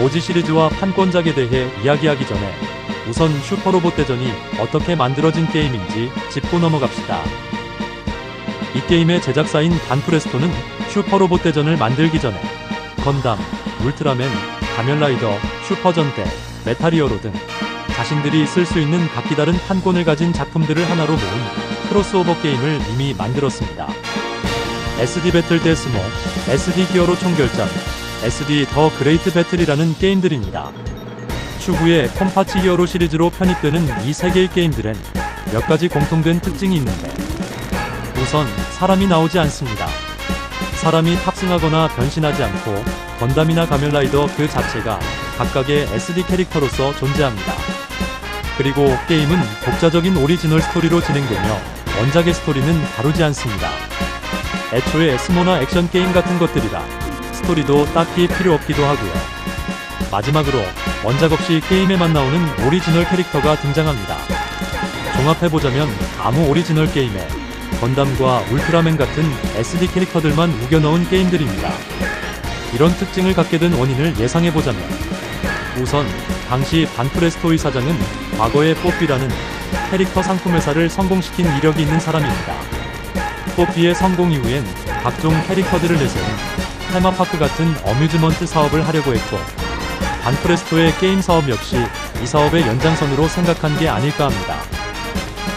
오지 시리즈와 판권작에 대해 이야기하기 전에 우선 슈퍼로봇 대전이 어떻게 만들어진 게임인지 짚고 넘어갑시다. 이 게임의 제작사인 반프레스토는 슈퍼로봇 대전을 만들기 전에 건담, 울트라맨, 가면라이더, 슈퍼전대, 메탈히어로 등 자신들이 쓸 수 있는 각기 다른 판권을 가진 작품들을 하나로 모은 크로스오버 게임을 이미 만들었습니다. SD 배틀 데스모, SD 히어로 총결전, SD 더 그레이트 배틀이라는 게임들입니다. 추후에 콤파치 히어로 시리즈로 편입되는 이 세 개의 게임들엔 몇 가지 공통된 특징이 있는데, 우선 사람이 나오지 않습니다. 사람이 탑승하거나 변신하지 않고 건담이나 가면라이더 그 자체가 각각의 SD 캐릭터로서 존재합니다. 그리고 게임은 독자적인 오리지널 스토리로 진행되며 원작의 스토리는 다루지 않습니다. 애초에 스모나 액션 게임 같은 것들이라 스토리도 딱히 필요 없기도 하고요. 마지막으로 원작 없이 게임에만 나오는 오리지널 캐릭터가 등장합니다. 종합해보자면 아무 오리지널 게임에 건담과 울트라맨 같은 SD 캐릭터들만 우겨넣은 게임들입니다. 이런 특징을 갖게 된 원인을 예상해보자면, 우선 당시 반프레스토의 사장은 과거의 뽀삐라는 캐릭터 상품 회사를 성공시킨 이력이 있는 사람입니다. 뽀삐의 성공 이후엔 각종 캐릭터들을 내세운 테마파크 같은 어뮤즈먼트 사업을 하려고 했고, 반프레스토의 게임 사업 역시 이 사업의 연장선으로 생각한 게 아닐까 합니다.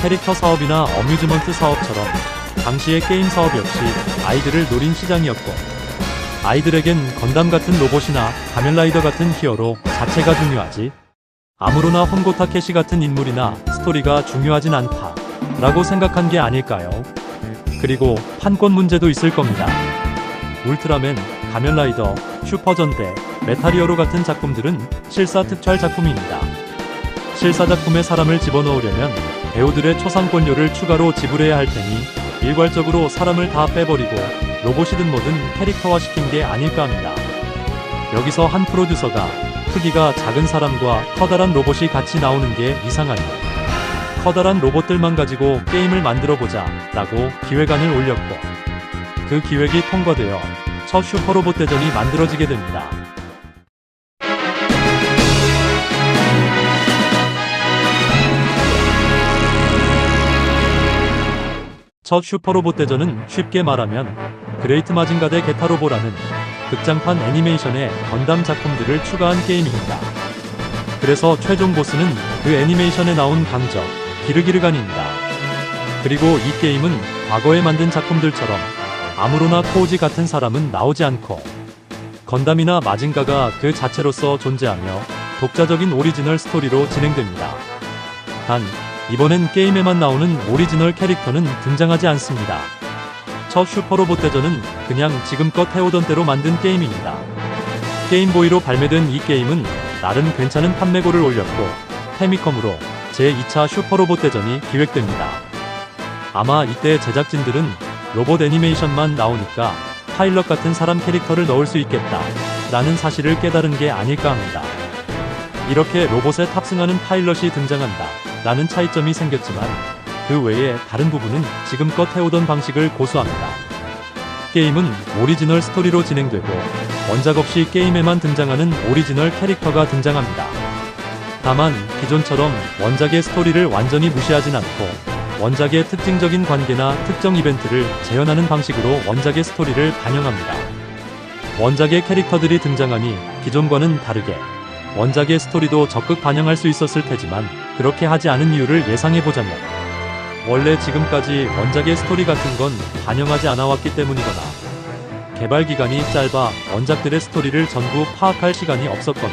캐릭터 사업이나 어뮤즈먼트 사업처럼 당시의 게임 사업 역시 아이들을 노린 시장이었고, 아이들에겐 건담 같은 로봇이나 가면라이더 같은 히어로 자체가 중요하지 아무로나 혼고 타케시 같은 인물이나 스토리가 중요하진 않다 라고 생각한 게 아닐까요? 그리고 판권 문제도 있을 겁니다. 울트라맨, 가면라이더, 슈퍼전대, 메탈히어로 같은 작품들은 실사 특촬 작품입니다. 실사 작품에 사람을 집어넣으려면 배우들의 초상권료를 추가로 지불해야 할 테니 일괄적으로 사람을 다 빼버리고 로봇이든 뭐든 캐릭터화 시킨 게 아닐까 합니다. 여기서 한 프로듀서가 크기가 작은 사람과 커다란 로봇이 같이 나오는 게 이상하니 커다란 로봇들만 가지고 게임을 만들어보자 라고 기획안을 올렸고, 그 기획이 통과되어 첫 슈퍼로봇 대전이 만들어지게 됩니다. 첫 슈퍼로봇 대전은 쉽게 말하면 그레이트 마징가 대 게타로보라는 극장판 애니메이션의 건담 작품들을 추가한 게임입니다. 그래서 최종 보스는 그 애니메이션에 나온 강적, 기르기르간입니다. 그리고 이 게임은 과거에 만든 작품들처럼 아무로나 코우지 같은 사람은 나오지 않고 건담이나 마징가가 그 자체로서 존재하며 독자적인 오리지널 스토리로 진행됩니다. 단, 이번엔 게임에만 나오는 오리지널 캐릭터는 등장하지 않습니다. 첫 슈퍼로봇 대전은 그냥 지금껏 해오던 대로 만든 게임입니다. 게임보이로 발매된 이 게임은 나름 괜찮은 판매고를 올렸고, 페미컴으로 제2차 슈퍼로봇 대전이 기획됩니다. 아마 이때 제작진들은 로봇 애니메이션만 나오니까 파일럿 같은 사람 캐릭터를 넣을 수 있겠다 라는 사실을 깨달은 게 아닐까 합니다. 이렇게 로봇에 탑승하는 파일럿이 등장한다 라는 차이점이 생겼지만 그 외에 다른 부분은 지금껏 해오던 방식을 고수합니다. 게임은 오리지널 스토리로 진행되고 원작 없이 게임에만 등장하는 오리지널 캐릭터가 등장합니다. 다만 기존처럼 원작의 스토리를 완전히 무시하진 않고 원작의 특징적인 관계나 특정 이벤트를 재현하는 방식으로 원작의 스토리를 반영합니다. 원작의 캐릭터들이 등장하니 기존과는 다르게 원작의 스토리도 적극 반영할 수 있었을 테지만 그렇게 하지 않은 이유를 예상해보자면, 원래 지금까지 원작의 스토리 같은 건 반영하지 않아왔기 때문이거나 개발 기간이 짧아 원작들의 스토리를 전부 파악할 시간이 없었거나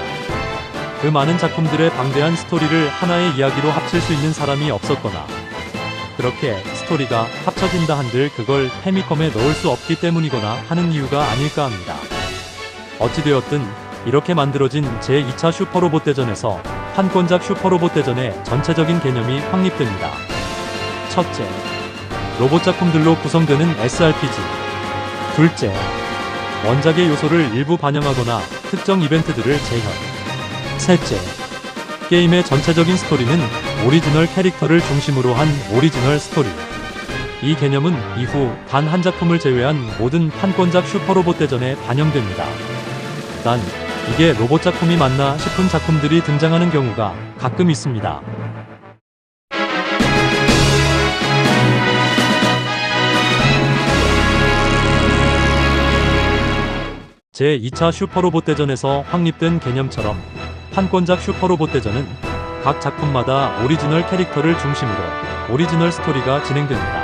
그 많은 작품들의 방대한 스토리를 하나의 이야기로 합칠 수 있는 사람이 없었거나, 그렇게 스토리가 합쳐진다 한들 그걸 페미컴에 넣을 수 없기 때문이거나 하는 이유가 아닐까 합니다. 어찌되었든 이렇게 만들어진 제2차 슈퍼로봇 대전에서 판권작 슈퍼로봇 대전의 전체적인 개념이 확립됩니다. 첫째, 로봇 작품들로 구성되는 SRPG. 둘째, 원작의 요소를 일부 반영하거나 특정 이벤트들을 재현. 셋째, 게임의 전체적인 스토리는 오리지널 캐릭터를 중심으로 한 오리지널 스토리. 이 개념은 이후 단 한 작품을 제외한 모든 판권작 슈퍼로봇 대전에 반영됩니다. 단, 이게 로봇 작품이 맞나 싶은 작품들이 등장하는 경우가 가끔 있습니다. 제2차 슈퍼로봇 대전에서 확립된 개념처럼 판권작 슈퍼로봇 대전은 각 작품마다 오리지널 캐릭터를 중심으로 오리지널 스토리가 진행됩니다.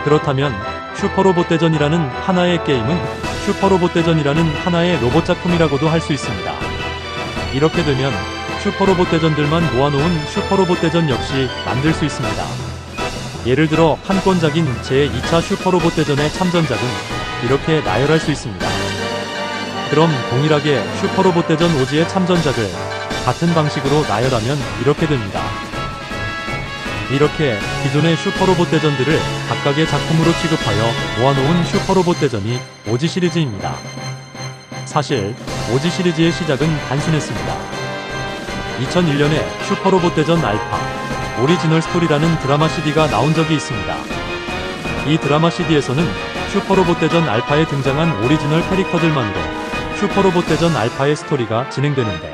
그렇다면 슈퍼로봇 대전이라는 하나의 게임은 슈퍼로봇 대전이라는 하나의 로봇 작품이라고도 할 수 있습니다. 이렇게 되면 슈퍼로봇 대전들만 모아놓은 슈퍼로봇 대전 역시 만들 수 있습니다. 예를 들어 판권작인 제2차 슈퍼로봇 대전의 참전작은 이렇게 나열할 수 있습니다. 그럼 동일하게 슈퍼로봇 대전 오지의 참전작을 같은 방식으로 나열하면 이렇게 됩니다. 이렇게 기존의 슈퍼로봇 대전들을 각각의 작품으로 취급하여 모아놓은 슈퍼로봇 대전이 오지 시리즈입니다. 사실 오지 시리즈의 시작은 단순했습니다. 2001년에 슈퍼로봇 대전 알파 오리지널 스토리라는 드라마 CD가 나온 적이 있습니다. 이 드라마 CD에서는 슈퍼로봇 대전 알파에 등장한 오리지널 캐릭터들만으로 슈퍼로봇 대전 알파의 스토리가 진행되는데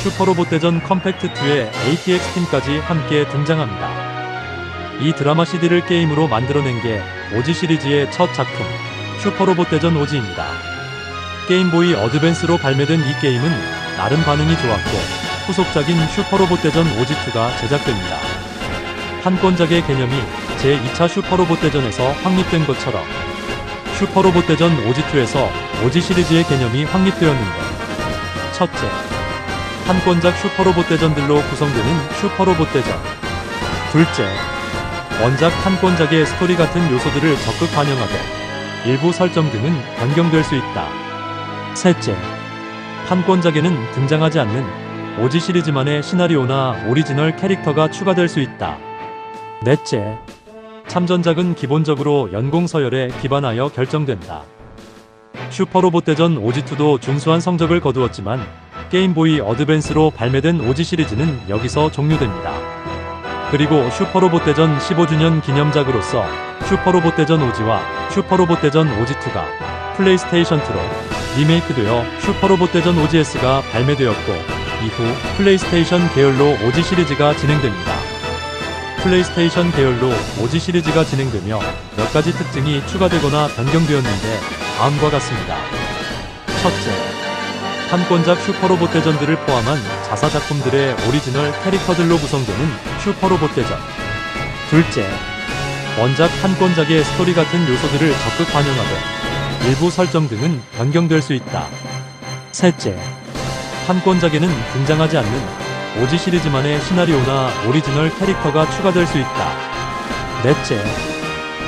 슈퍼로봇 대전 컴팩트2의 ATX팀까지 함께 등장합니다. 이 드라마 CD를 게임으로 만들어낸 게 오지 시리즈의 첫 작품 슈퍼로봇 대전 오지입니다. 게임보이 어드밴스로 발매된 이 게임은 나름 반응이 좋았고 후속작인 슈퍼로봇 대전 오지2가 제작됩니다. 판권작의 개념이 제2차 슈퍼로봇 대전에서 확립된 것처럼 슈퍼로봇 대전 오지2에서 오지 시리즈의 개념이 확립되었는데 첫째, 판권작 슈퍼로봇 대전들로 구성되는 슈퍼로봇 대전. 둘째, 원작 판권작의 스토리 같은 요소들을 적극 반영하되 일부 설정 등은 변경될 수 있다. 셋째, 판권작에는 등장하지 않는 오지 시리즈만의 시나리오나 오리지널 캐릭터가 추가될 수 있다. 넷째, 참전작은 기본적으로 연공서열에 기반하여 결정된다. 슈퍼로봇 대전 오지2도 준수한 성적을 거두었지만 게임보이 어드밴스로 발매된 오지 시리즈는 여기서 종료됩니다. 그리고 슈퍼로봇 대전 15주년 기념작으로서 슈퍼로봇 대전 오지와 슈퍼로봇 대전 오지2가 플레이스테이션2로 리메이크되어 슈퍼로봇 대전 오지S가 발매되었고 이후 플레이스테이션 계열로 오지 시리즈가 진행됩니다. 플레이스테이션 계열로 오지 시리즈가 진행되며 몇 가지 특징이 추가되거나 변경되었는데 다음과 같습니다. 첫째, 판권작 슈퍼로봇 대전들을 포함한 자사 작품들의 오리지널 캐릭터들로 구성되는 슈퍼로봇 대전. 둘째, 원작 판권작의 스토리 같은 요소들을 적극 반영하되 일부 설정 등은 변경될 수 있다. 셋째, 판권작에는 등장하지 않는 오지 시리즈만의 시나리오나 오리지널 캐릭터가 추가될 수 있다. 넷째,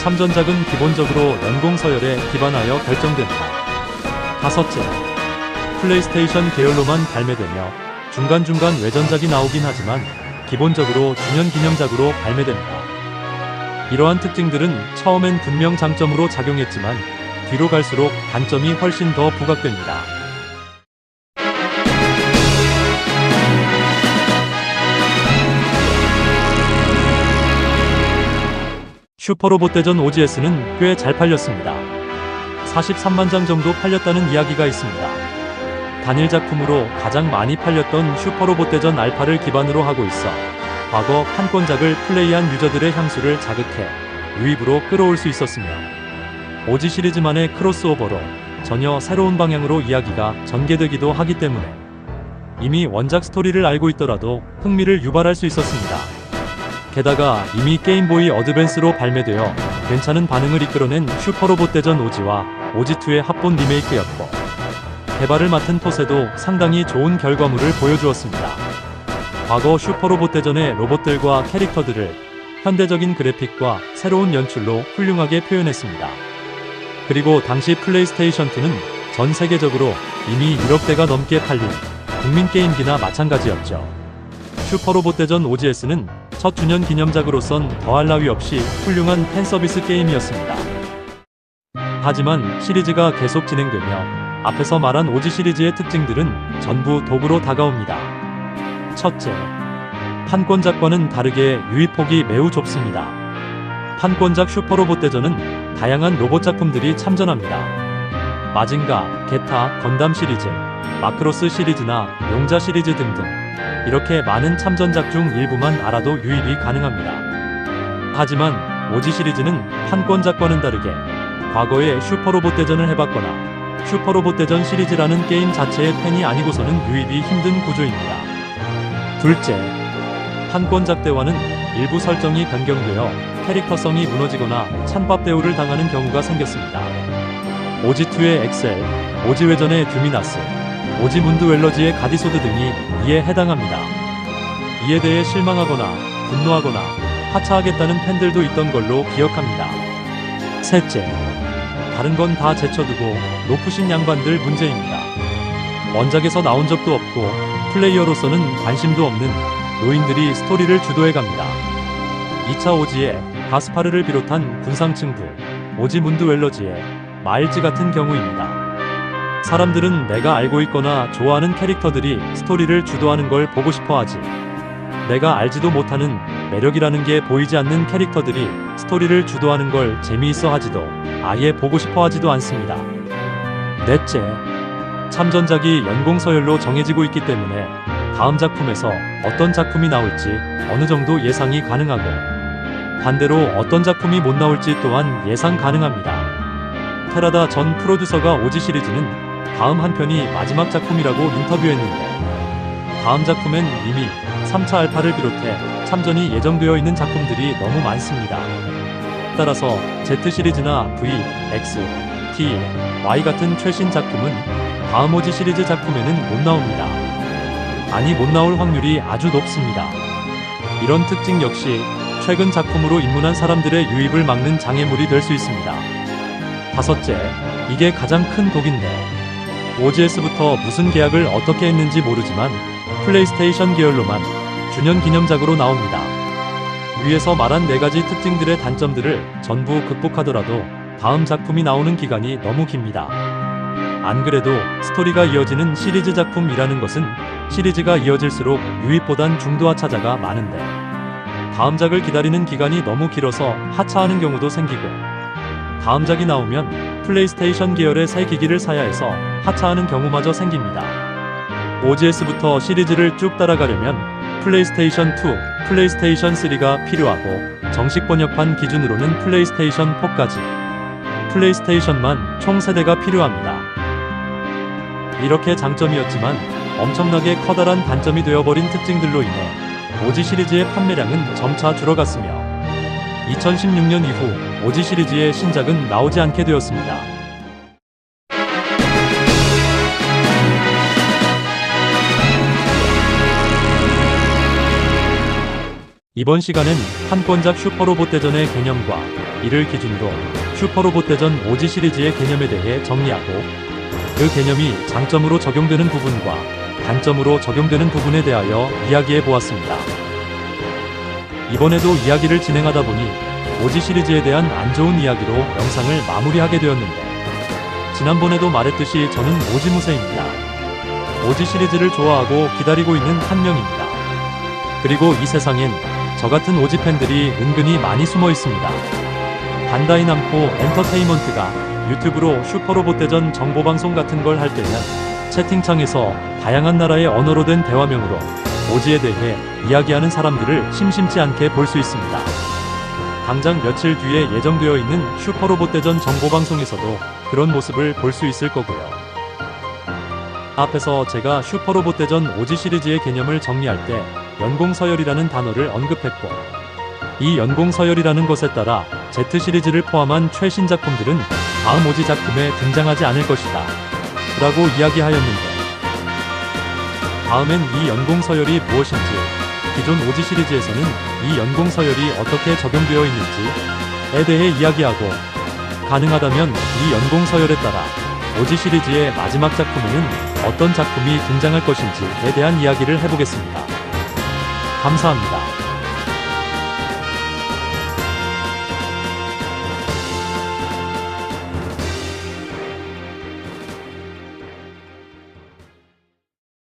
참전작은 기본적으로 연공서열에 기반하여 결정된다. 다섯째, 플레이스테이션 계열로만 발매되며 중간중간 외전작이 나오긴 하지만 기본적으로 주년 기념작으로 발매됩니다. 이러한 특징들은 처음엔 분명 장점으로 작용했지만 뒤로 갈수록 단점이 훨씬 더 부각됩니다. 슈퍼로봇 대전 OGS는 꽤 잘 팔렸습니다. 43만 장 정도 팔렸다는 이야기가 있습니다. 단일 작품으로 가장 많이 팔렸던 슈퍼로봇 대전 알파를 기반으로 하고 있어 과거 판권작을 플레이한 유저들의 향수를 자극해 유입으로 끌어올 수 있었으며 오지 시리즈만의 크로스오버로 전혀 새로운 방향으로 이야기가 전개되기도 하기 때문에 이미 원작 스토리를 알고 있더라도 흥미를 유발할 수 있었습니다. 게다가 이미 게임보이 어드밴스로 발매되어 괜찮은 반응을 이끌어낸 슈퍼로봇 대전 오지와 오지2의 합본 리메이크였고 개발을 맡은 토세도 상당히 좋은 결과물을 보여주었습니다. 과거 슈퍼로봇 대전의 로봇들과 캐릭터들을 현대적인 그래픽과 새로운 연출로 훌륭하게 표현했습니다. 그리고 당시 플레이스테이션2는 전 세계적으로 이미 1억 대가 넘게 팔린 국민 게임기나 마찬가지였죠. 슈퍼로봇 대전 OGS는 첫 주년 기념작으로선 더할 나위 없이 훌륭한 팬서비스 게임이었습니다. 하지만 시리즈가 계속 진행되며 앞에서 말한 오지 시리즈의 특징들은 전부 도구로 다가옵니다. 첫째, 판권작과는 다르게 유입폭이 매우 좁습니다. 판권작 슈퍼로봇 대전은 다양한 로봇 작품들이 참전합니다. 마징가, 게타, 건담 시리즈, 마크로스 시리즈나 용자 시리즈 등등 이렇게 많은 참전작 중 일부만 알아도 유입이 가능합니다. 하지만 오지 시리즈는 판권작과는 다르게 과거에 슈퍼로봇 대전을 해봤거나 슈퍼로봇 대전 시리즈라는 게임 자체의 팬이 아니고서는 유입이 힘든 구조입니다. 둘째, 판권작 대화는 일부 설정이 변경되어 캐릭터성이 무너지거나 찬밥 대우를 당하는 경우가 생겼습니다. 오지2의 엑셀, 오지외전의 듀미나스, 오지 문드웰러지의 가디소드 등이 이에 해당합니다. 이에 대해 실망하거나 분노하거나 하차하겠다는 팬들도 있던 걸로 기억합니다. 셋째, 다른 건 다 제쳐두고 높으신 양반들 문제입니다. 원작에서 나온 적도 없고 플레이어로서는 관심도 없는 노인들이 스토리를 주도해갑니다. 2차 오지의 가스파르를 비롯한 군상층부, 오지 문드웰러지의 마일즈 같은 경우입니다. 사람들은 내가 알고 있거나 좋아하는 캐릭터들이 스토리를 주도하는 걸 보고 싶어 하지, 내가 알지도 못하는 매력이라는 게 보이지 않는 캐릭터들이 스토리를 주도하는 걸 재미있어 하지도 아예 보고 싶어 하지도 않습니다. 넷째, 참전작이 연공서열로 정해지고 있기 때문에 다음 작품에서 어떤 작품이 나올지 어느 정도 예상이 가능하고 반대로 어떤 작품이 못 나올지 또한 예상 가능합니다. 테라다 전 프로듀서가 오지 시리즈는 다음 한 편이 마지막 작품이라고 인터뷰했는데 다음 작품엔 이미 3차 알파를 비롯해 참전이 예정되어 있는 작품들이 너무 많습니다. 따라서 Z 시리즈나 V, X, T, Y 같은 최신 작품은 다음 오지 시리즈 작품에는 못 나옵니다. 아니 못 나올 확률이 아주 높습니다. 이런 특징 역시 최근 작품으로 입문한 사람들의 유입을 막는 장애물이 될 수 있습니다. 다섯째, 이게 가장 큰 독인데 OGS부터 무슨 계약을 어떻게 했는지 모르지만 플레이스테이션 계열로만 주년 기념작으로 나옵니다. 위에서 말한 4가지 특징들의 단점들을 전부 극복하더라도 다음 작품이 나오는 기간이 너무 깁니다. 안 그래도 스토리가 이어지는 시리즈 작품이라는 것은 시리즈가 이어질수록 유입보단 중도하차자가 많은데 다음 작을 기다리는 기간이 너무 길어서 하차하는 경우도 생기고 다음 작이 나오면 플레이스테이션 계열의 새 기기를 사야 해서 하차하는 경우마저 생깁니다. OGS부터 시리즈를 쭉 따라가려면 플레이스테이션 2, 플레이스테이션 3가 필요하고 정식 번역판 기준으로는 플레이스테이션 4까지 플레이스테이션만 총 세대가 필요합니다. 이렇게 장점이었지만 엄청나게 커다란 단점이 되어버린 특징들로 인해 오지 시리즈의 판매량은 점차 줄어갔으며 2016년 이후 오지 시리즈의 신작은 나오지 않게 되었습니다. 이번 시간엔 판권작 슈퍼로봇 대전의 개념과 이를 기준으로 슈퍼로봇 대전 오지 시리즈의 개념에 대해 정리하고 그 개념이 장점으로 적용되는 부분과 단점으로 적용되는 부분에 대하여 이야기해 보았습니다. 이번에도 이야기를 진행하다 보니 오지 시리즈에 대한 안 좋은 이야기로 영상을 마무리하게 되었는데 지난번에도 말했듯이 저는 오지 무새입니다. 오지 시리즈를 좋아하고 기다리고 있는 한 명입니다. 그리고 이 세상엔 저 같은 오지 팬들이 은근히 많이 숨어 있습니다. 반다이 남코 엔터테인먼트가 유튜브로 슈퍼로봇 대전 정보방송 같은 걸 할 때면 채팅창에서 다양한 나라의 언어로 된 대화명으로 오지에 대해 이야기하는 사람들을 심심치 않게 볼 수 있습니다. 당장 며칠 뒤에 예정되어 있는 슈퍼로봇 대전 정보방송에서도 그런 모습을 볼 수 있을 거고요. 앞에서 제가 슈퍼로봇 대전 오지 시리즈의 개념을 정리할 때 연공서열이라는 단어를 언급했고 이 연공서열이라는 것에 따라 Z 시리즈를 포함한 최신 작품들은 다음 오지 작품에 등장하지 않을 것이다 라고 이야기하였는데 다음엔 이 연공서열이 무엇인지 기존 오지 시리즈에서는 이 연공서열이 어떻게 적용되어 있는지에 대해 이야기하고 가능하다면 이 연공서열에 따라 오지 시리즈의 마지막 작품에는 어떤 작품이 등장할 것인지에 대한 이야기를 해보겠습니다. 감사합니다.